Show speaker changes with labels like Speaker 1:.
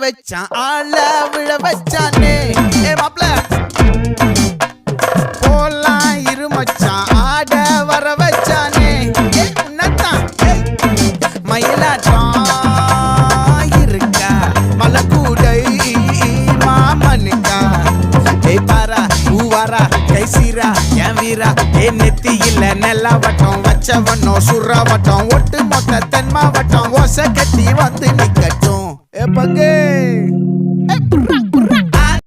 Speaker 1: வச்சான் ஆள விழ வச்சானே ஏ மாப்ள போலாம் இருமச்சான் ஆட வர வச்சானே உன்னத்தான் மயிலாட்டம் இருக்கா மலக்கூடை மாமனுக்கா ஏய் பாரா பூவாரா கைசீரா என் வீரா ஏ நெத்தி இல்ல நெல்லா வட்டம் வச்சவனோ சுறா வட்டம் ஒட்டு மொத்த தென் மாவட்டம் ஓசை கட்டி வந்து நிக்கட்டும் ஏ பங்கே